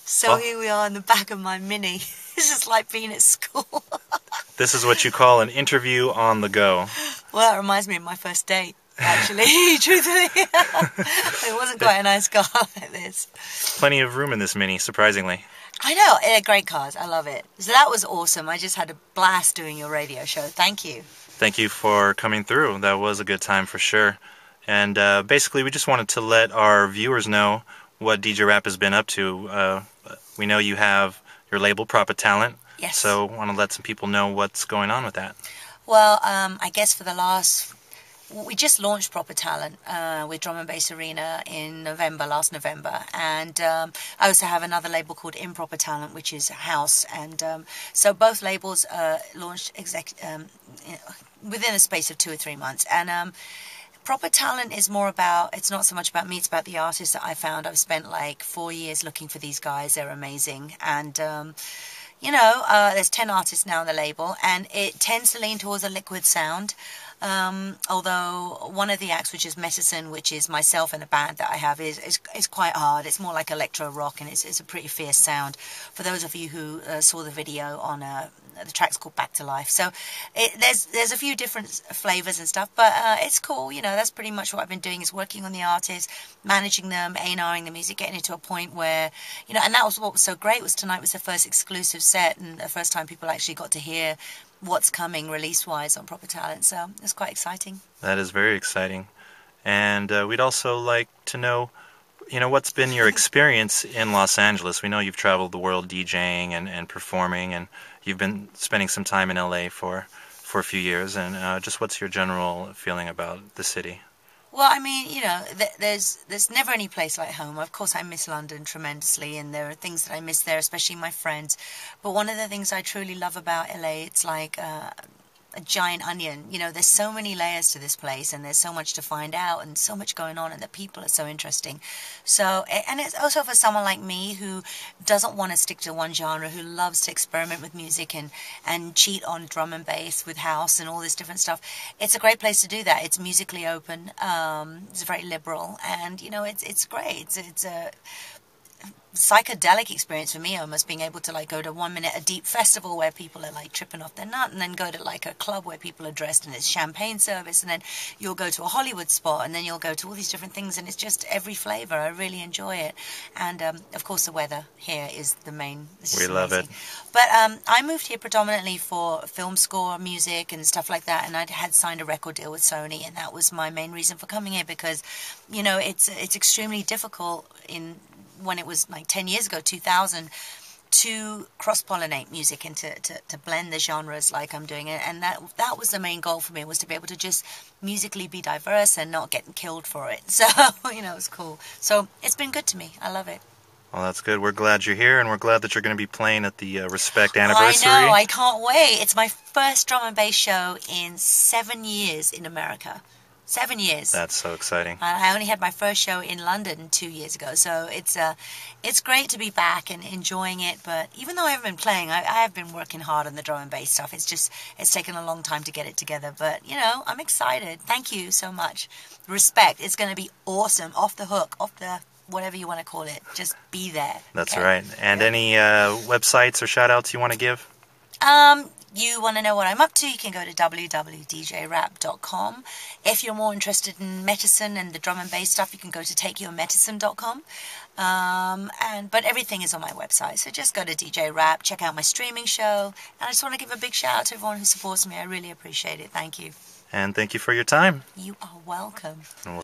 So here we are in the back of my Mini. It's just like being at school. This is what you call an interview on the go. Well, that reminds me of my first date, actually, truthfully. It wasn't quite a nice car like this. Plenty of room in this Mini, surprisingly. I know, they're great cars. I love it. So that was awesome. I just had a blast doing your radio show. Thank you. Thank you for coming through. That was a good time for sure. And basically, we just wanted to let our viewers know what DJ Rap has been up to. We know you have your label, Propa Talent. Yes. So want to let some people know what's going on with that. Well, I guess for the last... We just launched Propa Talent with Drum and Bass Arena in last November. And I also have another label called Propa Talent, which is house. And so both labels launched within a space of 2 or 3 months. And Propa Talent is more about, it's not so much about me, it's about the artists that I found. I've spent like 4 years looking for these guys. They're amazing. And... there's 10 artists now on the label, and it tends to lean towards a liquid sound. Although one of the acts, which is Medicine, which is myself and the band that I have, is quite hard. It's more like electro rock, and it's a pretty fierce sound. For those of you who saw the video on the track's called Back to Life. So there's a few different flavors and stuff, but it's cool. That's pretty much what I've been doing, is working on the artists, managing them, A&Ring the music, getting it to a point where, and that was what was so great, was tonight was the first exclusive set and the first time people actually got to hear what's coming release-wise on Propa Talent. So it's quite exciting. That is very exciting. And we'd also like to know, what's been your experience in Los Angeles? We know you've traveled the world DJing and performing, and you've been spending some time in LA for a few years. And just what's your general feeling about the city? Well, I mean, there's never any place like home. Of course, I miss London tremendously, and there are things that I miss there, especially my friends. But one of the things I truly love about LA, it's like a giant onion. There's so many layers to this place, and there's so much to find out, and so much going on, and the people are so interesting. So, and it's also for someone like me who doesn't want to stick to one genre, who loves to experiment with music and cheat on drum and bass with house and all this different stuff. It's a great place to do that. It's musically open. It's very liberal, and it's great. It's a psychedelic experience for me, almost, being able to go to 1 minute a deep festival where people are tripping off their nut, and then go to a club where people are dressed and it's champagne service, and then you'll go to a Hollywood spot, and then you'll go to all these different things, and it's just every flavor. I really enjoy it. And of course the weather here is the main. We love it. But I moved here predominantly for film score music and stuff like that, and I had signed a record deal with Sony, and that was my main reason for coming here, because it's extremely difficult when it was 10 years ago, 2000, to cross-pollinate music and to blend the genres like I'm doing it. And that was the main goal for me, was to be able to just musically be diverse and not get killed for it. So, it's cool. So it's been good to me. I love it. Well, that's good. We're glad you're here, and we're glad that you're going to be playing at the Respect anniversary. I know. I can't wait. It's my first drum and bass show in 7 years in America. 7 years. That's so exciting. I only had my first show in London 2 years ago, so it's great to be back and enjoying it. But even though I haven't been playing, I have been working hard on the drum and bass stuff. It's taken a long time to get it together, but I'm excited. Thank you so much. Respect. It's going to be awesome. Off the hook, off the whatever you want to call it. Just be there. That's okay? Right. And any websites or shout outs you want to give? You want to know what I'm up to, you can go to www.djrap.com. If you're more interested in medicine and the drum and bass stuff, you can go to takeyourmedicine.com. But everything is on my website, so just go to DJ Rap, check out my streaming show, and I just want to give a big shout out to everyone who supports me. I really appreciate it. Thank you. And thank you for your time. You are welcome.